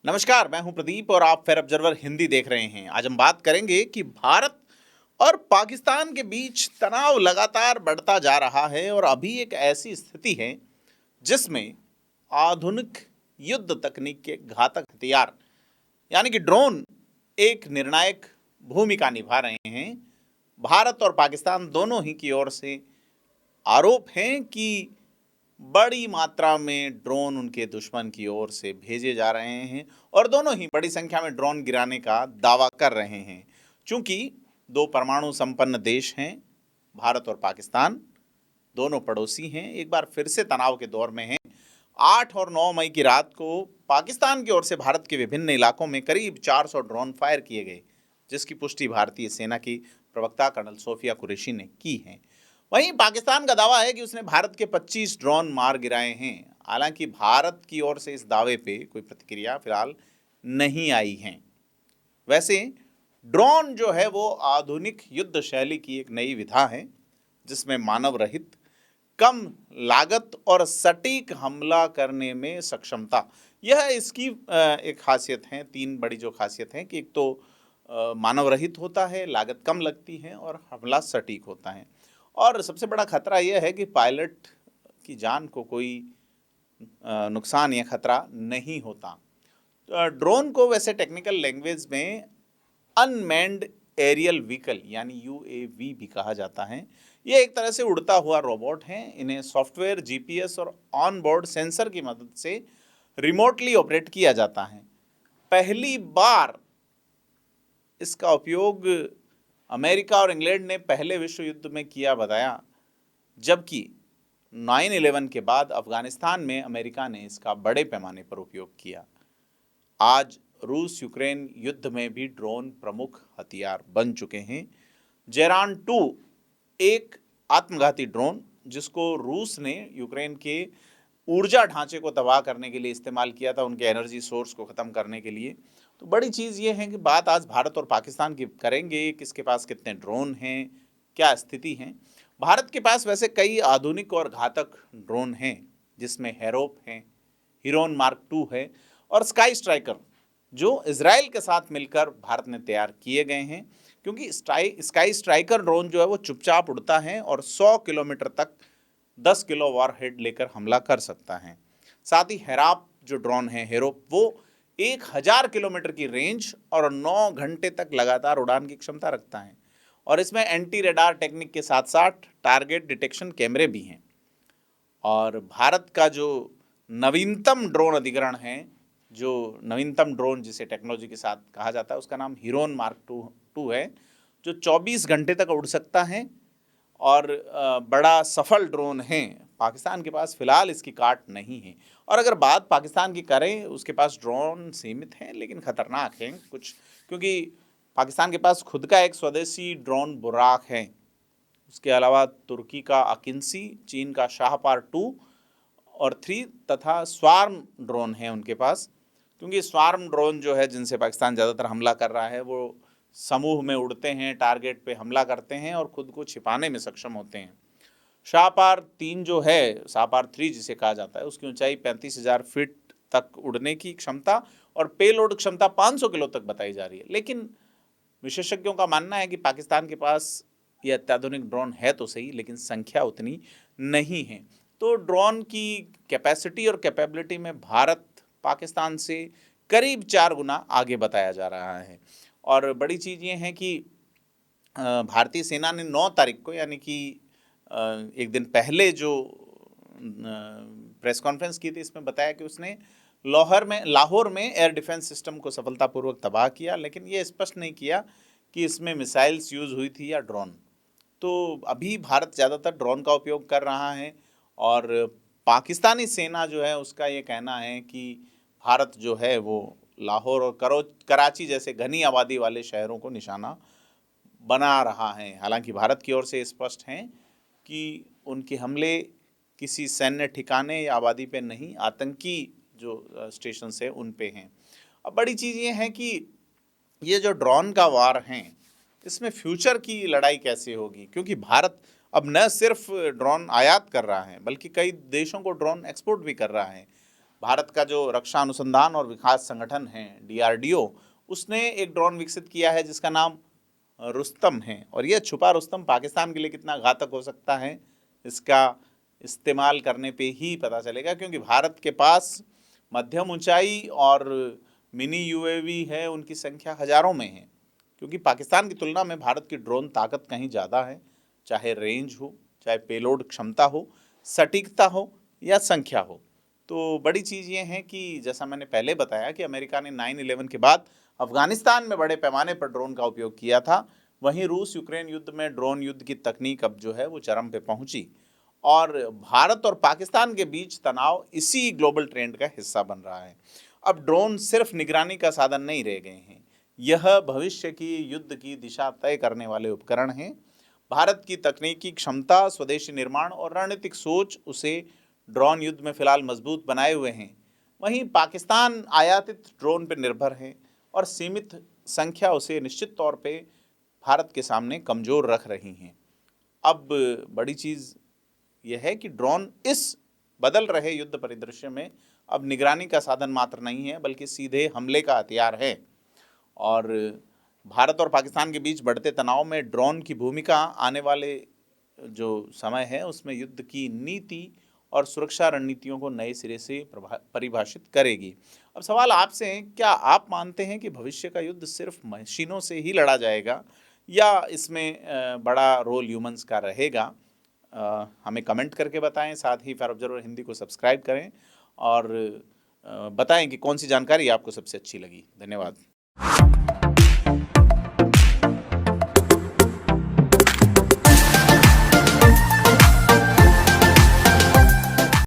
नमस्कार, मैं हूं प्रदीप और आप फेयर ऑब्जर्वर हिंदी देख रहे हैं। आज हम बात करेंगे कि भारत और पाकिस्तान के बीच तनाव लगातार बढ़ता जा रहा है और अभी एक ऐसी स्थिति है जिसमें आधुनिक युद्ध तकनीक के घातक हथियार यानी कि ड्रोन एक निर्णायक भूमिका निभा रहे हैं। भारत और पाकिस्तान दोनों ही की ओर से आरोप हैं कि बड़ी मात्रा में ड्रोन उनके दुश्मन की ओर से भेजे जा रहे हैं और दोनों ही बड़ी संख्या में ड्रोन गिराने का दावा कर रहे हैं। चूंकि दो परमाणु संपन्न देश हैं, भारत और पाकिस्तान दोनों पड़ोसी हैं, एक बार फिर से तनाव के दौर में हैं। 8 और 9 मई की रात को पाकिस्तान की ओर से भारत के विभिन्न इलाकों में करीब 400 ड्रोन फायर किए गए, जिसकी पुष्टि भारतीय सेना की प्रवक्ता कर्नल सोफिया कुरैशी ने की है। वहीं पाकिस्तान का दावा है कि उसने भारत के 25 ड्रोन मार गिराए हैं। हालांकि भारत की ओर से इस दावे पे कोई प्रतिक्रिया फिलहाल नहीं आई है। वैसे ड्रोन जो है वो आधुनिक युद्ध शैली की एक नई विधा है जिसमें मानव रहित, कम लागत और सटीक हमला करने में सक्षमता, यह इसकी एक खासियत है। तीन बड़ी जो खासियत है कि एक तो मानव रहित होता है, लागत कम लगती है और हमला सटीक होता है। और सबसे बड़ा खतरा यह है कि पायलट की जान को कोई नुकसान या खतरा नहीं होता। ड्रोन को वैसे टेक्निकल लैंग्वेज में अनमैन्ड एरियल व्हीकल यानी यूएवी भी कहा जाता है। ये एक तरह से उड़ता हुआ रोबोट है। इन्हें सॉफ्टवेयर, जीपीएस और ऑन बोर्ड सेंसर की मदद से रिमोटली ऑपरेट किया जाता है। पहली बार इसका उपयोग अमेरिका और इंग्लैंड ने पहले विश्व युद्ध में किया बताया, जबकि 9/11 के बाद अफगानिस्तान में अमेरिका ने इसका बड़े पैमाने पर उपयोग किया। आज रूस यूक्रेन युद्ध में भी ड्रोन प्रमुख हथियार बन चुके हैं। जेरान 2 एक आत्मघाती ड्रोन जिसको रूस ने यूक्रेन के ऊर्जा ढांचे को तबाह करने के लिए इस्तेमाल किया था, उनके एनर्जी सोर्स को ख़त्म करने के लिए। तो बड़ी चीज़ ये है कि बात आज भारत और पाकिस्तान की करेंगे, किसके पास कितने ड्रोन हैं, क्या स्थिति है। भारत के पास वैसे कई आधुनिक और घातक ड्रोन हैं, जिसमें हेरोप हैं, हिरोन मार्क 2 है और स्काई स्ट्राइकर, जो इजराइल के साथ मिलकर भारत ने तैयार किए गए हैं। क्योंकि स्काई स्ट्राइकर ड्रोन जो है वो चुपचाप उड़ता है और 100 किलोमीटर तक 10 किलो वॉरहेड लेकर हमला कर सकता है। साथ ही हेराप जो ड्रोन है, हेरोप, वो 1000 किलोमीटर की रेंज और 9 घंटे तक लगातार उड़ान की क्षमता रखता है। और इसमें एंटी रेडार टेक्निक के साथ साथ टारगेट डिटेक्शन कैमरे भी हैं। और भारत का जो नवीनतम ड्रोन अधिग्रहण है, जो नवीनतम ड्रोन जिसे टेक्नोलॉजी के साथ कहा जाता है, उसका नाम हिरोन मार्क टू है, जो 24 घंटे तक उड़ सकता है और बड़ा सफल ड्रोन है। पाकिस्तान के पास फिलहाल इसकी काट नहीं है। और अगर बात पाकिस्तान की करें, उसके पास ड्रोन सीमित हैं लेकिन खतरनाक हैं कुछ, क्योंकि पाकिस्तान के पास खुद का एक स्वदेशी ड्रोन बुराक है। उसके अलावा तुर्की का अकिंसी, चीन का शाहपार 2 और 3 तथा स्वार्म ड्रोन है उनके पास। क्योंकि स्वार्म ड्रोन जो है जिनसे पाकिस्तान ज़्यादातर हमला कर रहा है, वो समूह में उड़ते हैं, टारगेट पे हमला करते हैं और खुद को छिपाने में सक्षम होते हैं। शाहपार 3 जो है, शाहपार 3 जिसे कहा जाता है, उसकी ऊंचाई 35,000 फीट तक उड़ने की क्षमता और पेलोड क्षमता 500 किलो तक बताई जा रही है। लेकिन विशेषज्ञों का मानना है कि पाकिस्तान के पास ये अत्याधुनिक ड्रोन है तो सही, लेकिन संख्या उतनी नहीं है। तो ड्रोन की कैपेसिटी और कैपेबिलिटी में भारत पाकिस्तान से करीब 4 गुना आगे बताया जा रहा है। और बड़ी चीज़ ये है कि भारतीय सेना ने 9 तारीख को, यानी कि एक दिन पहले जो प्रेस कॉन्फ्रेंस की थी, इसमें बताया कि उसने लाहौर में एयर डिफेंस सिस्टम को सफलतापूर्वक तबाह किया, लेकिन ये स्पष्ट नहीं किया कि इसमें मिसाइल्स यूज़ हुई थी या ड्रोन। तो अभी भारत ज़्यादातर ड्रोन का उपयोग कर रहा है और पाकिस्तानी सेना जो है उसका ये कहना है कि भारत जो है वो लाहौर और कराची जैसे घनी आबादी वाले शहरों को निशाना बना रहा है। हालांकि भारत की ओर से स्पष्ट हैं कि उनके हमले किसी सैन्य ठिकाने या आबादी पे नहीं, आतंकी जो स्टेशन है उन पे हैं। अब बड़ी चीज़ ये है कि ये जो ड्रोन का वार है, इसमें फ्यूचर की लड़ाई कैसे होगी, क्योंकि भारत अब न सिर्फ ड्रोन आयात कर रहा है बल्कि कई देशों को ड्रोन एक्सपोर्ट भी कर रहा है। भारत का जो रक्षा अनुसंधान और विकास संगठन है DRDO, उसने एक ड्रोन विकसित किया है जिसका नाम रुस्तम है। और यह छुपा रुस्तम पाकिस्तान के लिए कितना घातक हो सकता है, इसका इस्तेमाल करने पे ही पता चलेगा, क्योंकि भारत के पास मध्यम ऊंचाई और मिनी UAV है, उनकी संख्या हजारों में है। क्योंकि पाकिस्तान की तुलना में भारत की ड्रोन ताकत कहीं ज़्यादा है, चाहे रेंज हो, चाहे पेलोड क्षमता हो, सटीकता हो या संख्या हो। तो बड़ी चीज़ ये है कि जैसा मैंने पहले बताया कि अमेरिका ने 9/11 के बाद अफगानिस्तान में बड़े पैमाने पर ड्रोन का उपयोग किया था, वहीं रूस यूक्रेन युद्ध में ड्रोन युद्ध की तकनीक अब जो है वो चरम पे पहुंची और भारत और पाकिस्तान के बीच तनाव इसी ग्लोबल ट्रेंड का हिस्सा बन रहा है। अब ड्रोन सिर्फ निगरानी का साधन नहीं रह गए हैं, यह भविष्य की युद्ध की दिशा तय करने वाले उपकरण हैं। भारत की तकनीकी क्षमता, स्वदेशी निर्माण और रणनीतिक सोच उसे ड्रोन युद्ध में फिलहाल मजबूत बनाए हुए हैं। वहीं पाकिस्तान आयातित ड्रोन पर निर्भर है और सीमित संख्या उसे निश्चित तौर पे भारत के सामने कमज़ोर रख रही हैं। अब बड़ी चीज़ यह है कि ड्रोन इस बदल रहे युद्ध परिदृश्य में अब निगरानी का साधन मात्र नहीं है, बल्कि सीधे हमले का हथियार है। और भारत और पाकिस्तान के बीच बढ़ते तनाव में ड्रोन की भूमिका आने वाले जो समय है उसमें युद्ध की नीति और सुरक्षा रणनीतियों को नए सिरे से परिभाषित करेगी। अब सवाल आपसे है, क्या आप मानते हैं कि भविष्य का युद्ध सिर्फ मशीनों से ही लड़ा जाएगा या इसमें बड़ा रोल ह्यूमंस का रहेगा? हमें कमेंट करके बताएं, साथ ही फेयर ऑब्जर्वर हिंदी को सब्सक्राइब करें और बताएं कि कौन सी जानकारी आपको सबसे अच्छी लगी। धन्यवाद।